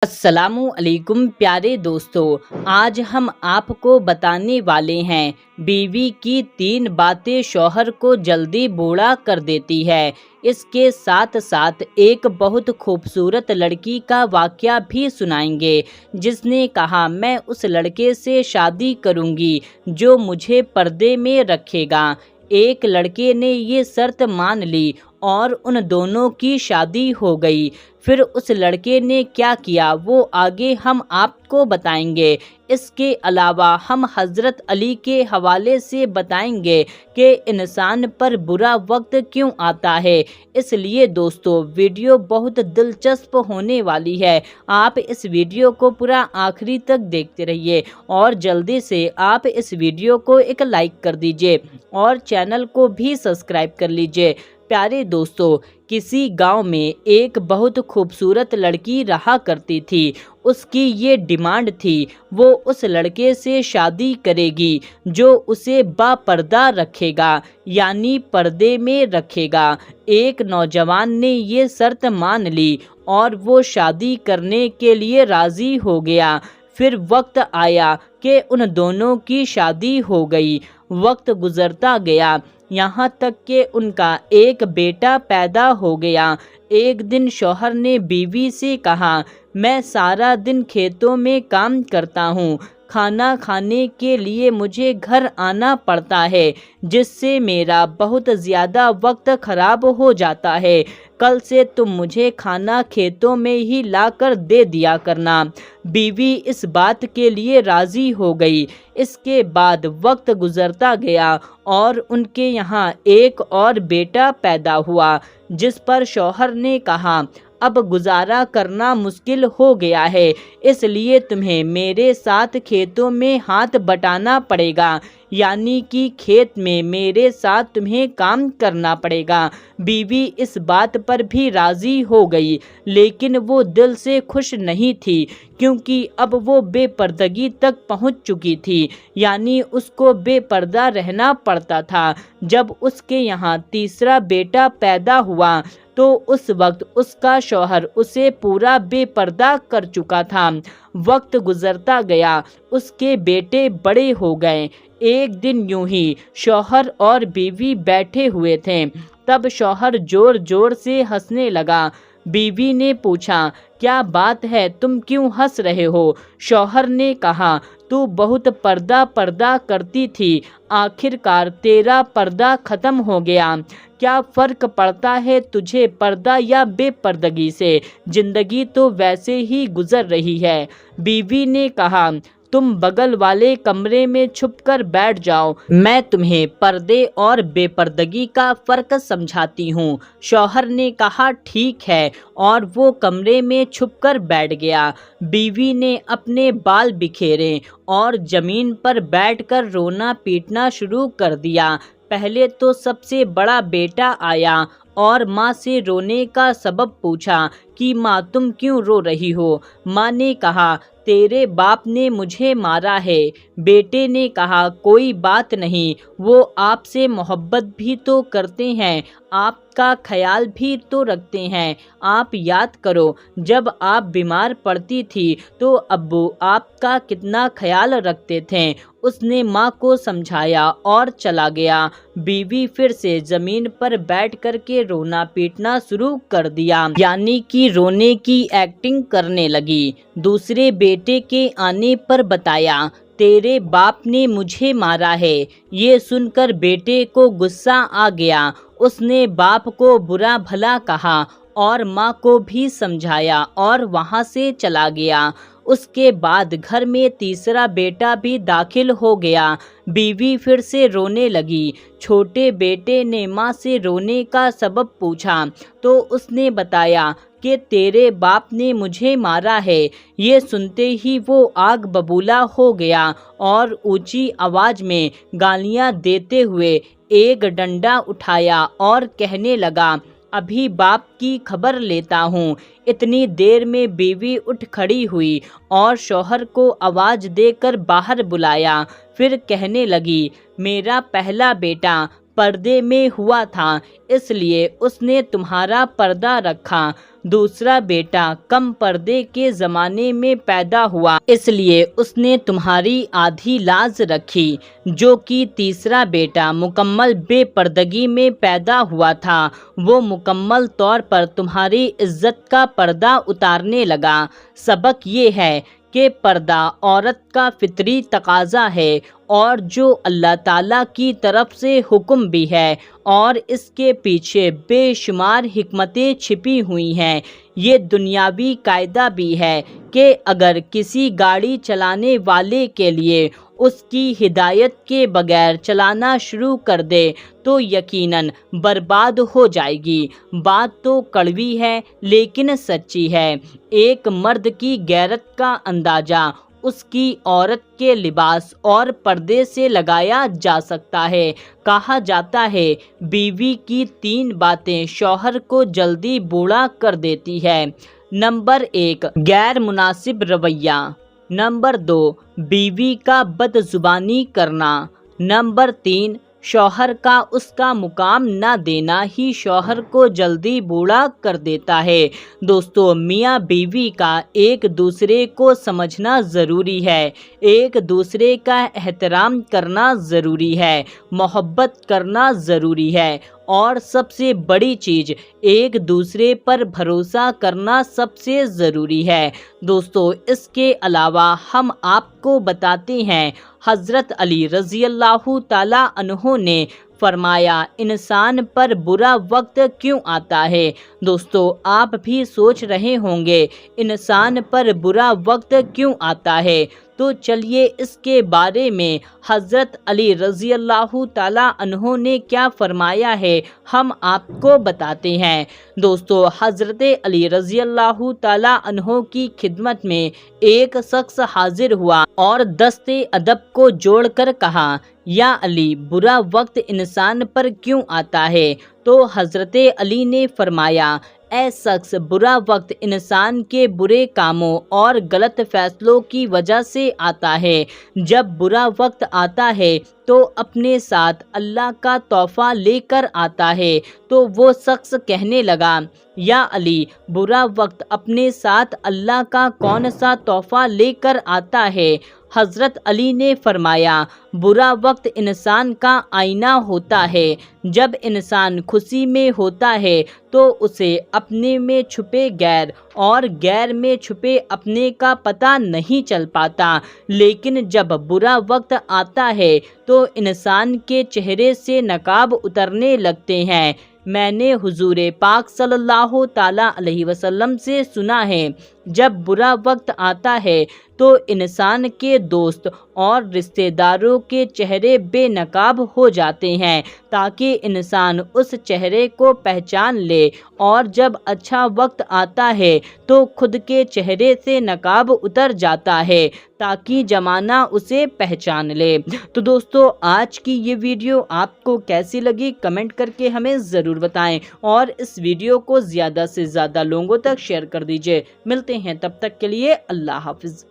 अस्सलामु अलैकुम प्यारे दोस्तों, आज हम आपको बताने वाले हैं बीवी की 3 बातें शौहर को जल्दी बूढ़ा कर देती है। इसके साथ साथ एक बहुत खूबसूरत लड़की का वाक़या भी सुनाएंगे जिसने कहा मैं उस लड़के से शादी करूंगी जो मुझे पर्दे में रखेगा। एक लड़के ने ये शर्त मान ली और उन दोनों की शादी हो गई। फिर उस लड़के ने क्या किया वो आगे हम आपको बताएंगे। इसके अलावा हम हज़रत अली के हवाले से बताएंगे कि इंसान पर बुरा वक्त क्यों आता है। इसलिए दोस्तों वीडियो बहुत दिलचस्प होने वाली है, आप इस वीडियो को पूरा आखिरी तक देखते रहिए और जल्दी से आप इस वीडियो को एक लाइक कर दीजिए और चैनल को भी सब्सक्राइब कर लीजिए। प्यारे दोस्तों, किसी गांव में एक बहुत खूबसूरत लड़की रहा करती थी। उसकी ये डिमांड थी वो उस लड़के से शादी करेगी जो उसे बापर्दा रखेगा, यानी पर्दे में रखेगा। एक नौजवान ने ये शर्त मान ली और वो शादी करने के लिए राज़ी हो गया। फिर वक्त आया कि उन दोनों की शादी हो गई। वक्त गुजरता गया, यहाँ तक कि उनका एक बेटा पैदा हो गया। एक दिन शौहर ने बीवी से कहा, मैं सारा दिन खेतों में काम करता हूँ, खाना खाने के लिए मुझे घर आना पड़ता है जिससे मेरा बहुत ज़्यादा वक्त ख़राब हो जाता है। कल से तुम मुझे खाना खेतों में ही लाकर दे दिया करना। बीवी इस बात के लिए राज़ी हो गई। इसके बाद वक्त गुजरता गया और उनके यहाँ एक और बेटा पैदा हुआ जिस पर शौहर ने कहा, अब गुजारा करना मुश्किल हो गया है, इसलिए तुम्हें मेरे साथ खेतों में हाथ बटाना पड़ेगा, यानी कि खेत में मेरे साथ तुम्हें काम करना पड़ेगा। बीवी इस बात पर भी राज़ी हो गई, लेकिन वो दिल से खुश नहीं थी क्योंकि अब वो बेपर्दगी तक पहुंच चुकी थी, यानी उसको बेपर्दा रहना पड़ता था। जब उसके यहाँ तीसरा बेटा पैदा हुआ तो उस वक्त उसका शौहर उसे पूरा बेपर्दा कर चुका था। वक्त गुजरता गया, उसके बेटे बड़े हो गए। एक दिन यूं ही शौहर और बीवी बैठे हुए थे, तब शौहर जोर जोर से हंसने लगा। बीवी ने पूछा, क्या बात है, तुम क्यों हंस रहे हो? शौहर ने कहा, तू बहुत पर्दा करती थी, आखिरकार तेरा पर्दा खत्म हो गया। क्या फ़र्क पड़ता है तुझे पर्दा या बेपर्दगी से? जिंदगी तो वैसे ही गुजर रही है। बीवी ने कहा, तुम बगल वाले कमरे में छुपकर बैठ जाओ, मैं तुम्हें पर्दे और बेपर्दगी का फ़र्क समझाती हूँ। शौहर ने कहा, ठीक है, और वो कमरे में छुपकर बैठ गया। बीवी ने अपने बाल बिखेरे और ज़मीन पर बैठकर रोना पीटना शुरू कर दिया। पहले तो सबसे बड़ा बेटा आया और माँ से रोने का सबब पूछा कि माँ तुम क्यों रो रही हो? माँ ने कहा, तेरे बाप ने मुझे मारा है। बेटे ने कहा, कोई बात नहीं, वो आपसे मोहब्बत भी तो करते हैं, आपका ख्याल भी तो रखते हैं। आप याद करो, जब आप बीमार पड़ती थी तो अब्बू आपका कितना ख्याल रखते थे। उसने माँ को समझाया और चला गया। बीवी फिर से ज़मीन पर बैठ कर के रोना पीटना शुरू कर दिया, यानी कि रोने की एक्टिंग करने लगी। दूसरे बेटे के आने पर बताया, तेरे बाप ने मुझे मारा है। ये सुनकर बेटे को गुस्सा आ गया। उसने बाप को बुरा भला कहा और माँ को भी समझाया और वहाँ से चला गया। उसके बाद घर में तीसरा बेटा भी दाखिल हो गया। बीवी फिर से रोने लगी। छोटे बेटे ने माँ से रोने का सबब पूछा तो उसने बताया कि तेरे बाप ने मुझे मारा है। ये सुनते ही वो आग बबूला हो गया और ऊंची आवाज़ में गालियाँ देते हुए एक डंडा उठाया और कहने लगा, अभी बाप की खबर लेता हूँ। इतनी देर में बीवी उठ खड़ी हुई और शौहर को आवाज़ देकर बाहर बुलाया। फिर कहने लगी, मेरा पहला बेटा, पर्दे में हुआ था, इसलिए उसने तुम्हारा पर्दा रखा। दूसरा बेटा कम पर्दे के ज़माने में पैदा हुआ, इसलिए उसने तुम्हारी आधी लाज रखी। जो कि तीसरा बेटा मुकम्मल बेपर्दगी में पैदा हुआ था, वो मुकम्मल तौर पर तुम्हारी इज्जत का पर्दा उतारने लगा। सबक ये है कि पर्दा औरत का फितरी तकाज़ा है और जो अल्लाह ताला की तरफ से हुक्म भी है, और इसके पीछे बेशुमार हिकमतें छिपी हुई हैं। ये दुनियावी कायदा भी है कि अगर किसी गाड़ी चलाने वाले के लिए उसकी हिदायत के बगैर चलाना शुरू कर दे तो यकीनन बर्बाद हो जाएगी। बात तो कड़वी है लेकिन सच्ची है। एक मर्द की गैरत का अंदाज़ा उसकी औरत के लिबास और पर्दे से लगाया जा सकता है। कहा जाता है बीवी की 3 बातें शौहर को जल्दी बूढ़ा कर देती है। नंबर 1, गैर मुनासिब रवैया। नंबर 2, बीवी का बदजुबानी करना। नंबर 3, शौहर का उसका मुकाम न देना ही शौहर को जल्दी बूढ़ा कर देता है। दोस्तों, मियाँ बीवी का एक दूसरे को समझना ज़रूरी है, एक दूसरे का एहतराम करना ज़रूरी है, मोहब्बत करना ज़रूरी है, और सबसे बड़ी चीज़ एक दूसरे पर भरोसा करना सबसे ज़रूरी है। दोस्तों, इसके अलावा हम आपको बताते हैं हज़रत अली रज़ी अल्लाह ताला अन्हो ने फरमाया, इंसान पर बुरा वक्त क्यों आता है। दोस्तों, आप भी सोच रहे होंगे इंसान पर बुरा वक्त क्यों आता है, तो चलिए इसके बारे में हज़रत अली रज़ी अल्लाह ताला अन्हो ने क्या फरमाया है हम आपको बताते हैं। दोस्तों, हज़रत अली रज़ी अल्लाह ताला अन्हो की खिदमत में एक शख्स हाजिर हुआ और दस्ते अदब को जोड़कर कहा, या अली, बुरा वक्त इंसान पर क्यों आता है। तो हज़रत अली ने फरमाया, ऐ शख्स, बुरा वक्त इंसान के बुरे कामों और गलत फैसलों की वजह से आता है। जब बुरा वक्त आता है तो अपने साथ अल्लाह का तोहफा लेकर आता है। तो वो शख्स कहने लगा, या अली, बुरा वक्त अपने साथ अल्लाह का कौन सा तोहफा लेकर आता है। हज़रत अली ने फरमाया, बुरा वक्त इंसान का आईना होता है। जब इंसान खुशी में होता है तो उसे अपने में छुपे गैर और गैर में छुपे अपने का पता नहीं चल पाता, लेकिन जब बुरा वक्त आता है तो इंसान के चेहरे से नकाब उतरने लगते हैं। मैंने हुजूर पाक सल्लल्लाहु ताला अलैहि वसल्लम से सुना है, जब बुरा वक्त आता है तो इंसान के दोस्त और रिश्तेदारों के चेहरे बेनकाब हो जाते हैं, ताकि इंसान उस चेहरे को पहचान ले, और जब अच्छा वक्त आता है तो खुद के चेहरे से नकाब उतर जाता है, ताकि ज़माना उसे पहचान ले। तो दोस्तों, आज की ये वीडियो आपको कैसी लगी कमेंट करके हमें ज़रूर बताएं, और इस वीडियो को ज़्यादा से ज़्यादा लोगों तक शेयर कर दीजिए। मिलते हैं, तब तक के लिए अल्लाह हाफिज़।